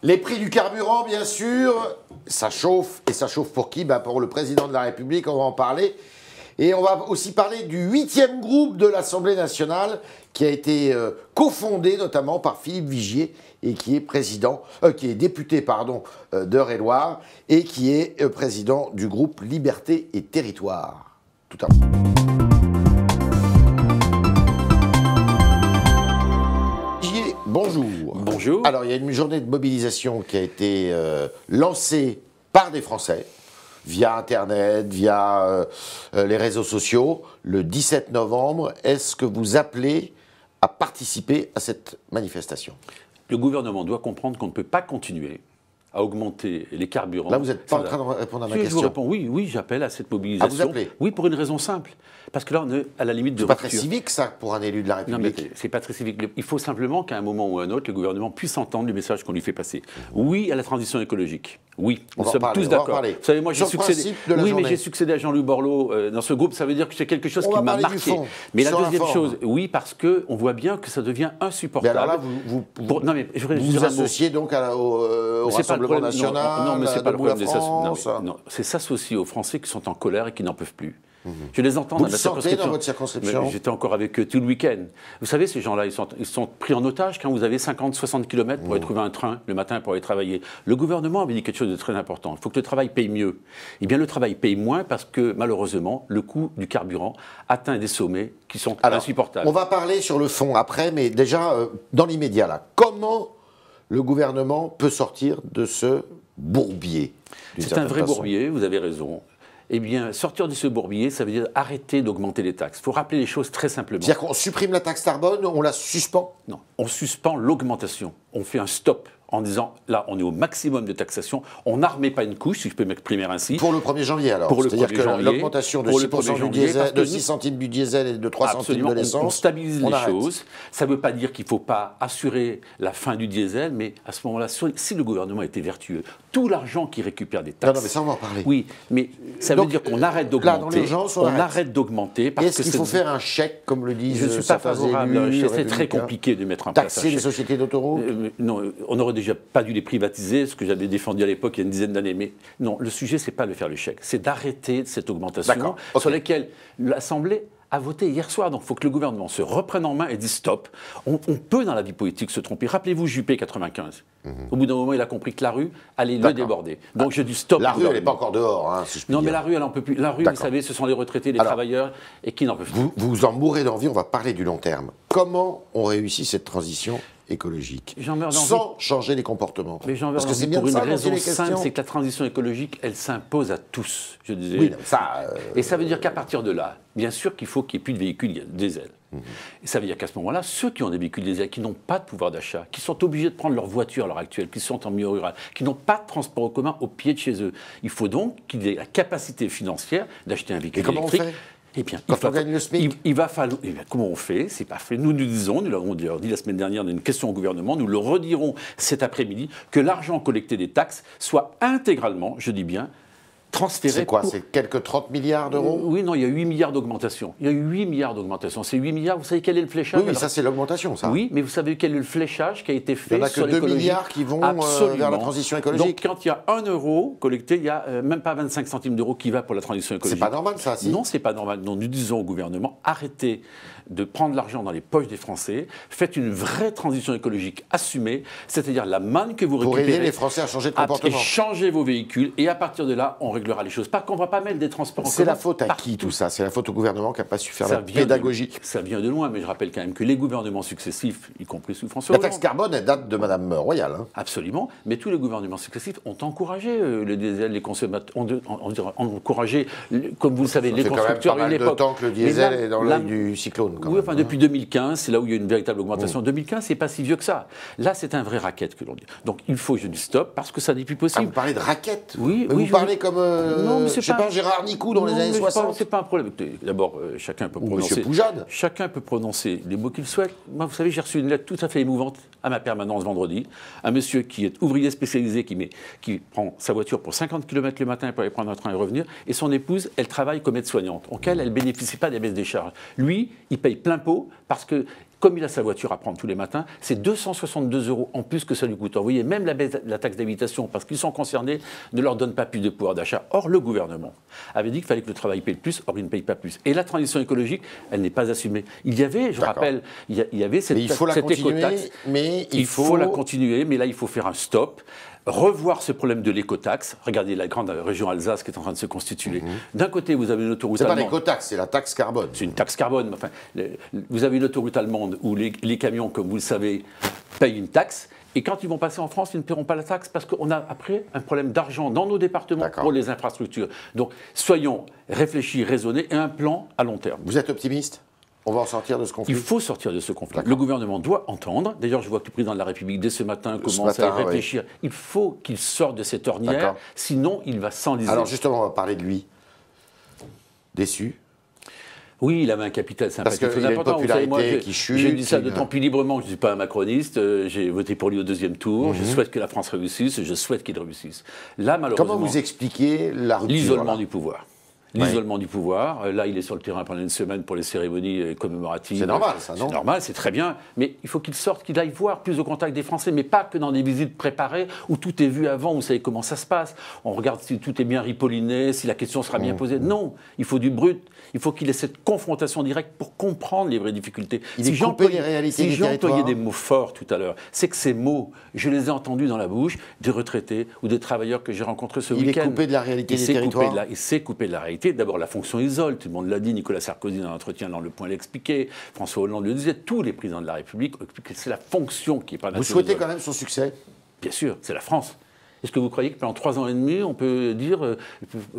Les prix du carburant, bien sûr, ça chauffe. Et ça chauffe pour qui? Pour le président de la République, on va en parler. Et on va aussi parler du 8e groupe de l'Assemblée nationale, qui a été cofondé notamment par Philippe Vigier, et qui est député d'Eure-et-Loir, et qui est président du groupe Liberté et Territoire. Tout à l'heure. Bonjour. Bonjour. Alors, il y a une journée de mobilisation qui a été lancée par des Français, via Internet, via les réseaux sociaux, le 17 novembre. Est-ce que vous appelez à participer à cette manifestation? Le gouvernement doit comprendre qu'on ne peut pas continuer à augmenter les carburants. Là, vous n'êtes pas en train de répondre à ma question. Je vous réponds oui, j'appelle à cette mobilisation. Ah, vous appelez? Oui, pour une raison simple. Parce que là, on est à la limite de rupture. C'est pas très civique, ça, pour un élu de la République. Non, mais c'est pas très civique. Il faut simplement qu'à un moment ou à un autre, le gouvernement puisse entendre le message qu'on lui fait passer. Oui à la transition écologique. Oui, nous sommes tous d'accord. Vous savez, moi, j'ai succédé. Oui, mais j'ai succédé à Jean-Louis Borloo dans ce groupe. Ça veut dire que c'est quelque chose qui m'a marqué. Mais la deuxième chose, oui, parce qu'on voit bien que ça devient insupportable. Mais alors là, vous vous associez donc au Rassemblement national? Non, mais c'est pas le problème des associations. Non, c'est s'associer aux Français qui sont en colère et qui n'en peuvent plus. Je les entends dans ma circonscription. Dans votre circonscription? J'étais encore avec eux tout le week-end. Vous savez, ces gens-là, ils sont pris en otage quand vous avez 50-60 km pour aller trouver un train le matin pour aller travailler. Le gouvernement avait dit quelque chose de très important. Il faut que le travail paye mieux. Eh bien, le travail paye moins parce que, malheureusement, le coût du carburant atteint des sommets qui sont insupportables. On va parler sur le fond après, mais déjà, dans l'immédiat, là, comment le gouvernement peut sortir de ce bourbier? C'est un vrai bourbier, vous avez raison. Eh bien, sortir de ce bourbier, ça veut dire arrêter d'augmenter les taxes. Il faut rappeler les choses très simplement. C'est-à-dire qu'on supprime la taxe carbone, on la suspend? Non, on suspend l'augmentation. On fait un stop en disant, là, on est au maximum de taxation, on n'arrête pas une couche, si je peux m'exprimer ainsi. Pour le 1er janvier, alors? Pour le 1er janvier. C'est-à-dire que l'augmentation de 6% du diesel, de 6 centimes du diesel et de 3 centimes de l'essence, on stabilise les choses. Ça ne veut pas dire qu'il ne faut pas assurer la fin du diesel, mais à ce moment-là, si le gouvernement était vertueux, tout l'argent qu'il récupère des taxes... Non, mais ça, on va en parler. Oui, mais ça veut dire qu'on arrête d'augmenter. On arrête d'augmenter. Est-ce qu'il faut faire un chèque, comme le disent certains élus? Je ne suis pas favorable. C'est très compliqué de mettre en place un chèque. Taxer les sociétés d'autoroutes? Non, on n'aurait déjà pas dû les privatiser, ce que j'avais défendu à l'époque il y a une dizaine d'années. Mais non, le sujet, c'est pas de faire le chèque, c'est d'arrêter cette augmentation sur laquelle l'Assemblée a voté hier soir. Donc il faut que le gouvernement se reprenne en main et dise stop. On peut dans la vie politique se tromper. Rappelez-vous Juppé 95. Au bout d'un moment, il a compris que la rue allait le déborder. Donc je dis stop. La rue, elle n'est pas encore dehors, hein, si je puis dire. Non, mais la rue, elle n'en peut plus. La rue, vous savez, ce sont les retraités, les travailleurs, et qui n'en peuvent plus. Vous en mourrez d'envie, on va parler du long terme. Comment on réussit cette transition écologique sans changer les comportements? Mais j'en veux pour une raison simple, c'est que la transition écologique, elle s'impose à tous, je disais. Oui, et ça veut dire qu'à partir de là, bien sûr qu'il faut qu'il n'y ait plus de véhicules diesel. Et ça veut dire qu'à ce moment-là, ceux qui ont des véhicules diesel, qui n'ont pas de pouvoir d'achat, qui sont obligés de prendre leur voiture à l'heure actuelle, qui sont en milieu rural, qui n'ont pas de transport en commun au pied de chez eux, il faut donc qu'ils aient la capacité financière d'acheter un véhicule électrique. Eh bien, on gagne le SMIC. Il va falloir. Eh bien, comment on fait? C'est pas fait. Nous disons, nous l'avons dit la semaine dernière dans une question au gouvernement, nous le redirons cet après-midi, que l'argent collecté des taxes soit intégralement, je dis bien, transféré. C'est quoi? C'est quelques 30 milliards d'euros? Oui, non, il y a 8 milliards d'augmentation. Il y a eu 8 milliards d'augmentation. Ces 8 milliards, vous savez quel est le fléchage? Oui, mais ça, c'est l'augmentation, ça. Oui, mais vous savez quel est le fléchage qui a été fait sur l'écologie? Il n'y en a que 2 milliards qui vont vers la transition écologique. Donc, quand il y a 1 euro collecté, il n'y a même pas 25 centimes d'euros qui va pour la transition écologique. C'est pas normal, ça, si? Non, c'est pas normal. Donc, nous disons au gouvernement, arrêtez de prendre l'argent dans les poches des Français, faites une vraie transition écologique assumée, c'est-à-dire la manne que vous récupérez. Pour aider les Français à changer de comportement. Et changer vos véhicules, et à partir de là, on réglera les choses. Par contre, on ne va pas mettre des transports en commun. C'est la faute à qui, tout ça? C'est la faute au gouvernement qui n'a pas su faire la pédagogie. Ça vient de loin, mais je rappelle quand même que les gouvernements successifs, y compris sous François Hollande... La taxe carbone, elle date de Madame Royal. Hein. Absolument, mais tous les gouvernements successifs ont encouragé le diesel, les consommateurs, ont encouragé, comme vous le savez, les constructeurs à une époque. Ça fait quand même pas mal de temps que le diesel est dans l'œil du cyclone. Oui, enfin, depuis 2015, c'est là où il y a une véritable augmentation. 2015, c'est pas si vieux que ça. Là, c'est un vrai racket que l'on dit. Donc, il faut que je dise stop, parce que ça n'est plus possible. Ah, vous parlez de racket? Oui, vous parlez comme, je sais pas, Gérard Nicou dans les années 60. C'est pas un problème. D'abord, chacun peut prononcer... Monsieur Poujade. Chacun peut prononcer les mots qu'il souhaite. Moi, vous savez, j'ai reçu une lettre tout à fait émouvante à ma permanence vendredi. Un monsieur qui est ouvrier spécialisé, qui prend sa voiture pour 50 km le matin pour aller prendre un train et revenir, et son épouse, elle travaille comme aide-soignante. Donc elle ne bénéficie pas des baisses des charges. Lui, il paye plein pot parce que comme il a sa voiture à prendre tous les matins, c'est 262 € en plus que ça lui coûte. Vous voyez, même la taxe d'habitation, parce qu'ils sont concernés, ne leur donne pas plus de pouvoir d'achat. Or, le gouvernement avait dit qu'il fallait que le travail paye plus, or il ne paye pas plus. Et la transition écologique, elle n'est pas assumée. Il y avait, je rappelle, il y avait cette écotaxe. Il faut la continuer, mais là, il faut faire un stop. Revoir ce problème de l'écotaxe. Regardez la grande région Alsace qui est en train de se constituer. D'un côté, vous avez une autoroute allemande. C'est pas l'écotaxe, c'est la taxe carbone. C'est une taxe carbone. Enfin, vous avez une autoroute allemande où les camions, comme vous le savez, payent une taxe. Et quand ils vont passer en France, ils ne paieront pas la taxe parce qu'on a après un problème d'argent dans nos départements pour les infrastructures. Donc, soyons réfléchis, raisonnés et un plan à long terme. Vous êtes optimiste ? On va en sortir de ce conflit. Il faut sortir de ce conflit. Le gouvernement doit entendre. D'ailleurs, je vois que le président de la République, dès ce matin, commence à réfléchir. Oui. Il faut qu'il sorte de cette ornière, sinon il va s'enliser. Alors justement, on va parler de lui. Déçu ? Oui, il avait un capital sympathique. Parce qu'il a une popularité qui chute. J'ai dit ça d'autant plus librement que je ne suis pas un macroniste. J'ai voté pour lui au deuxième tour. Je souhaite que la France réussisse. Je souhaite qu'il réussisse. Là, malheureusement... Comment vous expliquez la rupture ? L'isolement du pouvoir. L'isolement du pouvoir. Là, il est sur le terrain pendant une semaine pour les cérémonies commémoratives. C'est normal, ça, non ? C'est normal, c'est très bien. Mais il faut qu'il sorte, qu'il aille voir plus au contact des Français, mais pas que dans des visites préparées où tout est vu avant, vous savez comment ça se passe. On regarde si tout est bien ripolliné, si la question sera bien posée. Non, il faut du brut. Il faut qu'il ait cette confrontation directe pour comprendre les vraies difficultés. Si j'ai employé des mots forts tout à l'heure, c'est que ces mots, je les ai entendus dans la bouche des retraités ou des travailleurs que j'ai rencontrés ce week-end. Il est coupé de la réalité des territoires. Il s'est coupé de la réalité. D'abord, la fonction isole, tout le monde l'a dit, Nicolas Sarkozy dans l'entretien dans Le Point l'expliquait, François Hollande le disait, tous les présidents de la République expliquent que c'est la fonction qui n'est pas nationale. Vous souhaitez quand même son succès ? Bien sûr, c'est la France. Est-ce que vous croyez que pendant 3 ans et demi, on peut dire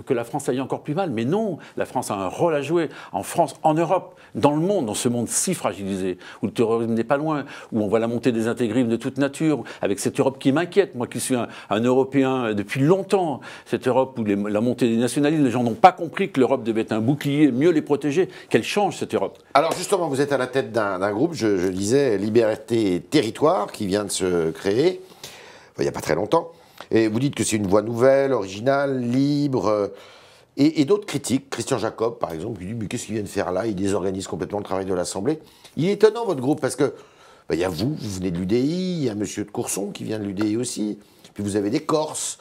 que la France aille encore plus mal ? Mais non, la France a un rôle à jouer en France, en Europe, dans le monde, dans ce monde si fragilisé, où le terrorisme n'est pas loin, où on voit la montée des intégrismes de toute nature, avec cette Europe qui m'inquiète, moi qui suis un Européen depuis longtemps, cette Europe où la montée des nationalismes, les gens n'ont pas compris que l'Europe devait être un bouclier, mieux les protéger, qu'elle change cette Europe. Alors justement, vous êtes à la tête d'un groupe, je disais, Liberté et Territoire, qui vient de se créer, il n'y a pas très longtemps. Et vous dites que c'est une voie nouvelle, originale, libre, et d'autres critiques. Christian Jacob, par exemple, lui dit « Mais qu'est-ce qu'il vient de faire là ? Il désorganise complètement le travail de l'Assemblée. » Il est étonnant, votre groupe, parce que il y a vous venez de l'UDI, il y a M. de Courson qui vient de l'UDI aussi, puis vous avez des Corses,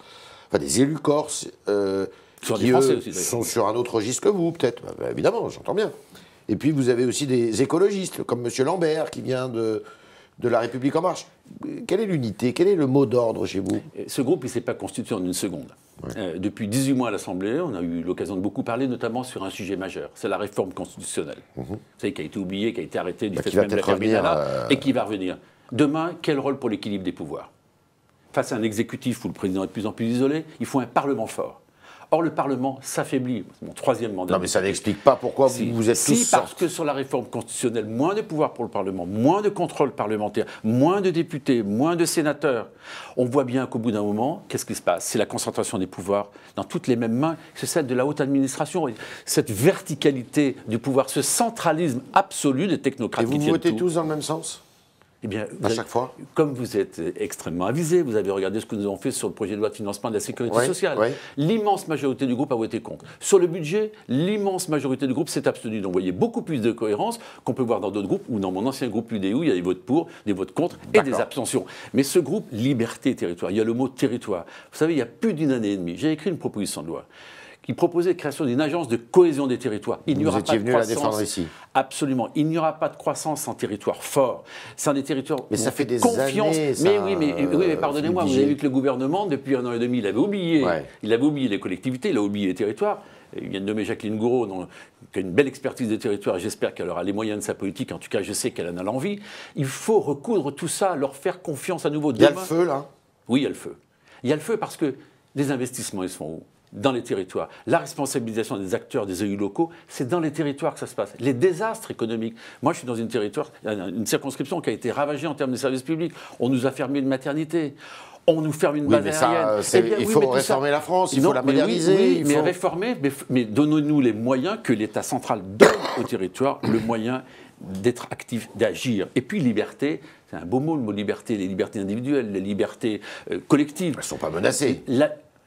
enfin des élus corses, qui eux, sont sur un autre registre que vous, peut-être. Évidemment, j'entends bien. Et puis vous avez aussi des écologistes, comme M. Lambert, qui vient de La République En Marche. Quelle est l'unité ? Quel est le mot d'ordre chez vous ? Ce groupe, il ne s'est pas constitué en une seconde. Ouais. Depuis 18 mois à l'Assemblée, on a eu l'occasion de beaucoup parler, notamment sur un sujet majeur, c'est la réforme constitutionnelle. Vous savez, qui a été oubliée, qui a été arrêtée du fait même de la terminale, et qui va revenir. Demain, quel rôle pour l'équilibre des pouvoirs ? Face à un exécutif où le président est de plus en plus isolé, il faut un Parlement fort. Or, le Parlement s'affaiblit. C'est mon 3e mandat. Non, mais ça n'explique pas pourquoi vous êtes tous... parce que sur la réforme constitutionnelle, moins de pouvoir pour le Parlement, moins de contrôle parlementaire, moins de députés, moins de sénateurs. On voit bien qu'au bout d'un moment, qu'est-ce qui se passe ? C'est la concentration des pouvoirs dans toutes les mêmes mains, c'est celle de la haute administration. Cette verticalité du pouvoir, ce centralisme absolu des technocrates. Et vous votez tous dans le même sens ? Eh bien, chaque fois. Comme vous êtes extrêmement avisé, vous avez regardé ce que nous avons fait sur le projet de loi de financement de la sécurité sociale. Oui. L'immense majorité du groupe a voté contre. Sur le budget, l'immense majorité du groupe s'est abstenue. Donc vous voyez beaucoup plus de cohérence qu'on peut voir dans d'autres groupes, ou dans mon ancien groupe UDI, où il y a des votes pour, des votes contre et des abstentions. Mais ce groupe, Liberté et Territoire, il y a le mot territoire. Vous savez, il y a plus d'une année et demie, j'ai écrit une proposition de loi qui proposait la création d'une agence de cohésion des territoires. Il n'y aura pas de croissance. La défendre ici. Absolument. Il n'y aura pas de croissance sans territoire fort, sans des territoires. Mais ça fait des confiance. Années, ça, mais pardonnez-moi, vous avez vu que le gouvernement, depuis 1 an et demi, il avait oublié. Il avait oublié les collectivités, il a oublié les territoires. Il vient de nommer Jacqueline Gouraud, qui a une belle expertise des territoires, et j'espère qu'elle aura les moyens de sa politique. En tout cas, je sais qu'elle en a l'envie. Il faut recoudre tout ça, leur faire confiance à nouveau. Il y a le feu, là ? Oui, il y a le feu. Il y a le feu parce que des investissements, ils se font où ? Dans les territoires. La responsabilisation des acteurs, des élus locaux, c'est dans les territoires que ça se passe. Les désastres économiques. Moi, je suis dans une circonscription qui a été ravagée en termes de services publics. On nous a fermé une maternité. On nous ferme une base aérienne. Il faut réformer la France, il faut la moderniser. Mais réformer, mais donnons-nous les moyens que l'État central donne au territoire, le moyen d'être actif, d'agir. Et puis liberté, c'est un beau mot, le mot liberté, les libertés individuelles, les libertés collectives. Elles ne sont pas menacées.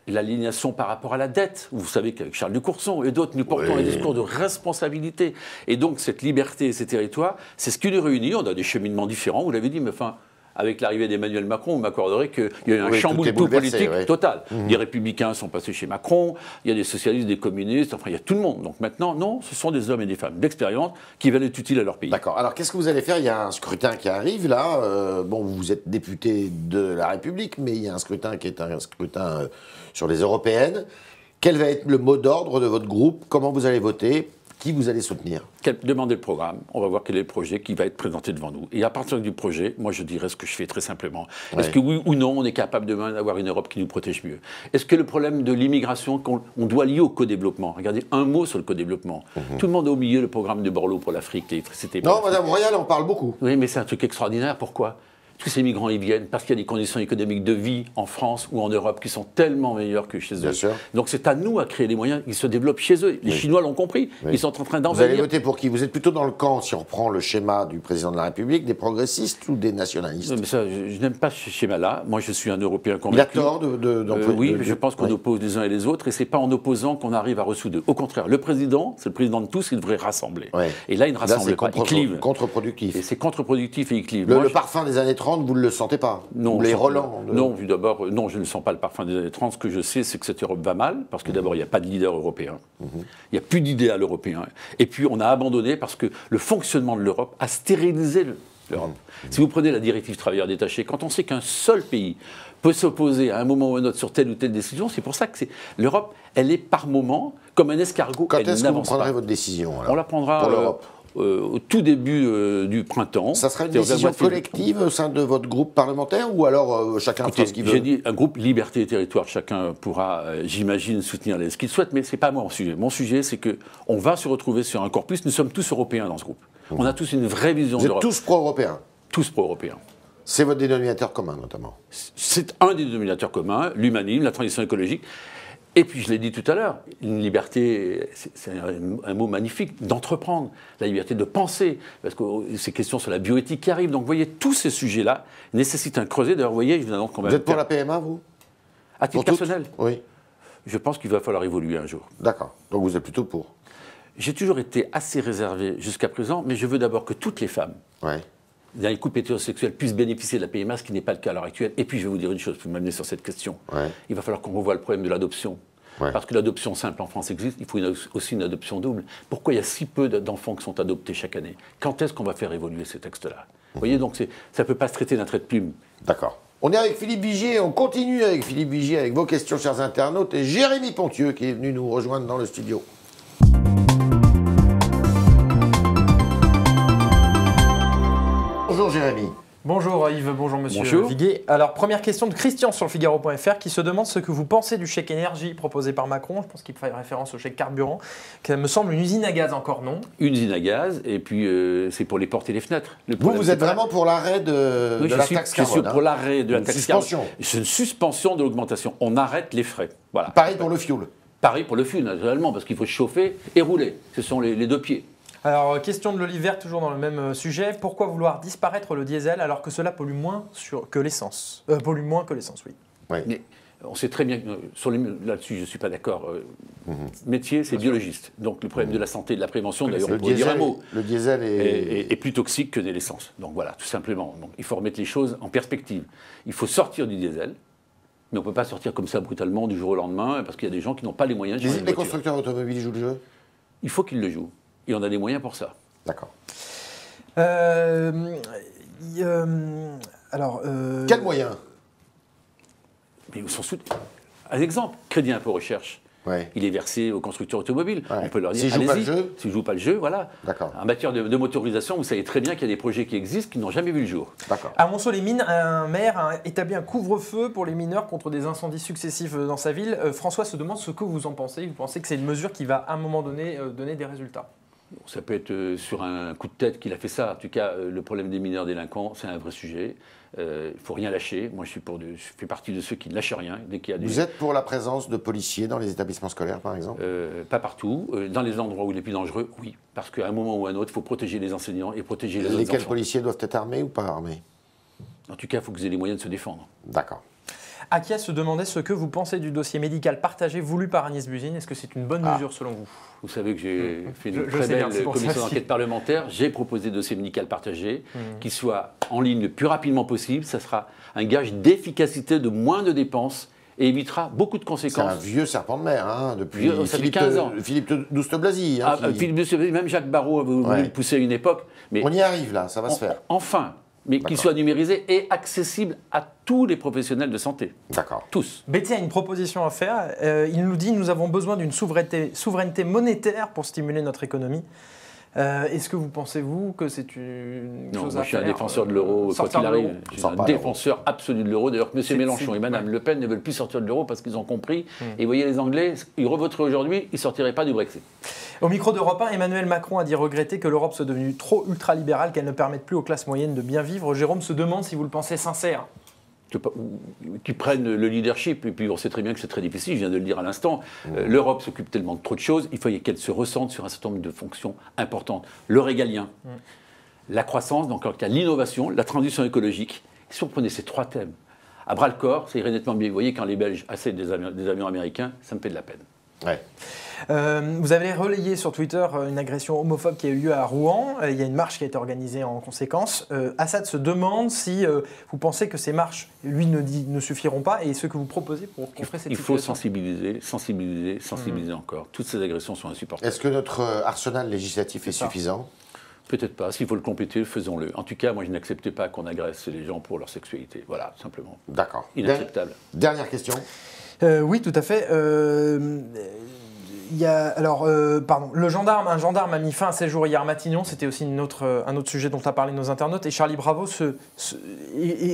l'aliénation par rapport à la dette. Vous savez qu'avec Charles de Courson et d'autres, nous portons un discours de responsabilité. Et donc, cette liberté et ces territoires, c'est ce qui nous réunit. On a des cheminements différents, vous l'avez dit, mais enfin, avec l'arrivée d'Emmanuel Macron, vous m'accorderez qu'il y a eu un chamboulement politique total. Les Républicains sont passés chez Macron, il y a des socialistes, des communistes, enfin, il y a tout le monde. Donc maintenant, non, ce sont des hommes et des femmes d'expérience qui veulent être utiles à leur pays. D'accord. Alors, qu'est-ce que vous allez faire? Il y a un scrutin qui arrive, là. Bon, vous êtes député de la République, mais il y a un scrutin qui est un scrutin sur les européennes. Quel va être le mot d'ordre de votre groupe? Comment vous allez voter? Qui vous allez soutenir? Demandez le programme, on va voir quel est le projet qui va être présenté devant nous. Et à partir du projet, moi je dirais ce que je fais très simplement. Est-ce que oui ou non, on est capable demain d'avoir une Europe qui nous protège mieux? Est-ce que le problème de l'immigration, qu'on doit lier au co-développement? Regardez, un mot sur le co-développement. Tout le monde a oublié le programme de Borloo pour l'Afrique, l'électricité. Non, Madame Royal en parle beaucoup. Oui, mais c'est un truc extraordinaire. Pourquoi? Parce que ces migrants, ils viennent parce qu'il y a des conditions économiques de vie en France ou en Europe qui sont tellement meilleures que chez eux. Bien sûr. Donc c'est à nous à créer les moyens. Ils se développent chez eux. Les Chinois l'ont compris. Ils sont en train d'envahir. Vous allez voter pour qui? Vous êtes plutôt dans le camp, si on reprend le schéma du président de la République, des progressistes ou des nationalistes? Mais ça, je n'aime pas ce schéma-là. Moi, je suis un Européen convaincu. Il a tort oui, je pense qu'on oppose les uns et les autres, et c'est pas en opposant qu'on arrive à ressouder. Au contraire, le président, c'est le président de tous, il devrait rassembler. Et là, il ne rassemble pas. Il clive. Contre-productif. Et c'est contre-productif et il clive. Le parfum des années 30, vous ne le sentez pas? Non, les Roland. Non, d'abord, non, je ne sens pas le parfum des années 30. Ce que je sais, c'est que cette Europe va mal, parce que d'abord, il n'y a pas de leader européen. Il n'y a plus d'idéal européen. Et puis, on a abandonné parce que le fonctionnement de l'Europe a stérilisé l'Europe. Si vous prenez la directive travailleurs détachés, quand on sait qu'un seul pays peut s'opposer à un moment ou à un autre sur telle ou telle décision, c'est pour ça que l'Europe, elle est par moment comme un escargot. Quand est-ce que vous prendrez votre décision alors, on la prendra pour l'Europe au tout début du printemps. Ça sera une décision collective au sein de votre groupe parlementaire ou alors chacun fera ce qu'il veut? J'ai dit un groupe Liberté et Territoire, chacun pourra, j'imagine, soutenir ce qu'il souhaite, mais ce n'est pas mon sujet. Mon sujet, c'est qu'on va se retrouver sur un corpus, nous sommes tous européens dans ce groupe. On a tous une vraie vision de l'Europe. Vous êtes tous pro-européens? Tous pro-européens. C'est votre dénominateur commun, notamment? C'est un des dénominateurs communs, l'humanisme, la transition écologique. Et puis, je l'ai dit tout à l'heure, une liberté, c'est un mot magnifique, d'entreprendre, la liberté de penser, parce que ces questions sur la bioéthique qui arrivent. Donc, vous voyez, tous ces sujets-là nécessitent un creuset. D'ailleurs, vous voyez, je vous êtes pour la PMA, vous? À titre personnel? Oui. Je pense qu'il va falloir évoluer un jour. D'accord. Donc, vous êtes plutôt pour? J'ai toujours été assez réservé jusqu'à présent, mais je veux d'abord que toutes les femmes, dans les couples hétérosexuels, puissent bénéficier de la PMA, ce qui n'est pas le cas à l'heure actuelle. Et puis, je vais vous dire une chose, vous m'amenez sur cette question. Il va falloir qu'on revoie le problème de l'adoption. Parce que l'adoption simple en France existe, il faut aussi une adoption double. Pourquoi il y a si peu d'enfants qui sont adoptés chaque année? Quand est-ce qu'on va faire évoluer ces textes-là? Vous voyez, donc ça ne peut pas se traiter d'un trait de plume. D'accord. On est avec Philippe Vigier, on continue avec Philippe Vigier, avec vos questions, chers internautes, et Jérémy Pontieux qui est venu nous rejoindre dans le studio. Bonjour Jérémy. Bonjour Yves, bonjour Monsieur Viguier. Alors première question de Christian sur le Figaro.fr qui se demande ce que vous pensez du chèque énergie proposé par Macron. Je pense qu'il fait référence au chèque carburant, qui me semble une usine à gaz encore, non? Une usine à gaz, et puis c'est pour les portes et les fenêtres. Vous êtes vraiment pour l'arrêt de la taxe carbone? Je suis pour l'arrêt de la taxe carbone. C'est une suspension de l'augmentation. On arrête les frais. Voilà. Pareil pour le fioul? Pareil pour le fioul, naturellement, parce qu'il faut chauffer et rouler. Ce sont les deux pieds. Alors, question de l'Olivier, toujours dans le même sujet. Pourquoi vouloir disparaître le diesel alors que cela pollue moins que l'essence? Pollue moins que l'essence, oui. Mais on sait très bien que là-dessus, je ne suis pas d'accord. Métier, c'est biologiste. Donc, le problème de la santé et de la prévention, d'ailleurs, on pourrait dire un mot. Le diesel est plus toxique que l'essence. Donc, voilà, tout simplement. Donc, il faut remettre les choses en perspective. Il faut sortir du diesel. Mais on ne peut pas sortir comme ça brutalement du jour au lendemain parce qu'il y a des gens qui n'ont pas les moyens de changer de voiture. Les constructeurs automobiles jouent le jeu? Il faut qu'ils le jouent. Et on a des moyens pour ça. D'accord. Quels moyens? Mais ils sont un exemple, crédit impôt recherche. Il est versé aux constructeurs automobiles. On peut leur dire, s'ils allez-y. S'ils ne jouent pas le jeu, voilà. D'accord. En matière de motorisation, vous savez très bien qu'il y a des projets qui existent qui n'ont jamais vu le jour. D'accord. À Monceau-les-Mines, un maire a établi un couvre-feu pour les mineurs contre des incendies successifs dans sa ville. François se demande ce que vous en pensez. Vous pensez que c'est une mesure qui va, à un moment donné, donner des résultats? Ça peut être sur un coup de tête qu'il a fait ça. En tout cas, le problème des mineurs délinquants, c'est un vrai sujet. Il ne faut rien lâcher. Moi, je fais partie de ceux qui ne lâchent rien. Dès qu'il y a Vous êtes pour la présence de policiers dans les établissements scolaires, par exemple? Pas partout. Dans les endroits où il est plus dangereux, oui. Parce qu'à un moment ou à un autre, il faut protéger les enseignants et protéger les autres enfants. Lesquels policiers doivent être armés ou pas armés? En tout cas, il faut qu'ils aient les moyens de se défendre. D'accord. Akia se demandait ce que vous pensez du dossier médical partagé voulu par Agnès Buzyn. Est-ce que c'est une bonne mesure selon vous? Vous savez que j'ai fait une très belle commission d'enquête parlementaire. J'ai proposé dossier médical partagé qui soit en ligne le plus rapidement possible. Ça sera un gage d'efficacité, de moins de dépenses et évitera beaucoup de conséquences. C'est un vieux serpent de mer, hein, depuis Philippe 15 ans. Philippe Douste-Blazy. Hein, Philippe Douste-Blazy, même Jacques Barrot a voulu le pousser à une époque. Mais on y arrive là, ça va se faire. Enfin, mais qu'il soit numérisé et accessible à tous les professionnels de santé. D'accord. Tous. Betty a une proposition à faire. Il nous dit « Nous avons besoin d'une souveraineté monétaire pour stimuler notre économie ». Est-ce que vous pensez, vous, que c'est une chose à faire? Je suis un défenseur de l'euro, quoi qu'il arrive. Je suis un défenseur absolu de l'euro. D'ailleurs, M. Mélenchon et Mme Le Pen ne veulent plus sortir de l'euro parce qu'ils ont compris. Et vous voyez, les Anglais, ils revoteraient aujourd'hui, ils ne sortiraient pas du Brexit. Au micro d'Europe 1, Emmanuel Macron a dit regretter que l'Europe soit devenue trop ultralibérale, qu'elle ne permette plus aux classes moyennes de bien vivre. Jérôme se demande si vous le pensez sincère. Qui prennent le leadership, et puis on sait très bien que c'est très difficile, je viens de le dire à l'instant. L'Europe s'occupe tellement de trop de choses, il faut qu'elle se ressente sur un certain nombre de fonctions importantes. Le régalien, la croissance, donc il y a l'innovation, la transition écologique. Si on prenait ces trois thèmes à bras-le-corps, ça irait nettement mieux. Vous voyez, quand les Belges achètent des avions américains, ça me fait de la peine. Ouais. Vous avez relayé sur Twitter une agression homophobe qui a eu lieu à Rouen. Il y a une marche qui a été organisée en conséquence. Assad se demande si vous pensez que ces marches, lui, ne suffiront pas, et ce que vous proposez pour contrer cette situation. Il faut sensibiliser encore. Toutes ces agressions sont insupportables. Est-ce que notre arsenal législatif est suffisant? Peut-être pas. S'il faut le compléter, faisons-le. En tout cas, moi, je n'accepte pas qu'on agresse les gens pour leur sexualité. Voilà, simplement. D'accord. Inacceptable. Dernière question. Oui, tout à fait. Il y a, un gendarme a mis fin à ses jours hier à Matignon. C'était aussi un autre sujet dont a parlé nos internautes. Et Charlie Bravo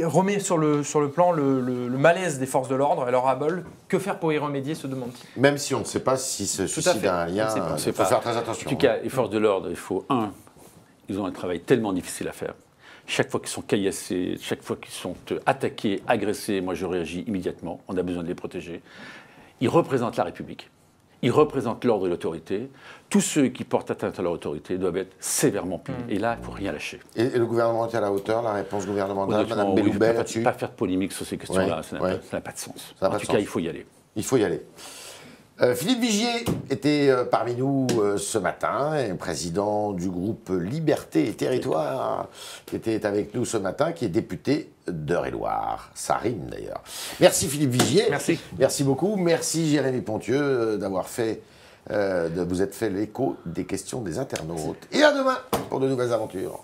remet sur le plan le malaise des forces de l'ordre et leur ras-bol. Que faire pour y remédier, se demande-t-il? Même si on ne sait pas si ce suicide a un lien, il faut faire très attention. En tout cas, les forces de l'ordre, ils ont un travail tellement difficile à faire. Chaque fois qu'ils sont caillassés, chaque fois qu'ils sont attaqués, agressés, moi je réagis immédiatement. On a besoin de les protéger. Ils représentent la République. Ils représentent l'ordre et l'autorité. Tous ceux qui portent atteinte à leur autorité doivent être sévèrement punis. Et là, il ne faut rien lâcher. Et le gouvernement est à la hauteur, la réponse gouvernementale, Mme Belloubet là-dessus? Je ne vais pas faire de polémique sur ces questions-là, ça n'a pas de sens. En tout cas, il faut y aller. Il faut y aller. Philippe Vigier était parmi nous ce matin, président du groupe Liberté et Territoire, qui était avec nous ce matin, qui est député d'Eure-et-Loir. Ça rime d'ailleurs. Merci Philippe Vigier. Merci. Merci beaucoup. Merci Jérémy Pontieux d'avoir de vous être fait l'écho des questions des internautes. Et à demain pour de nouvelles aventures.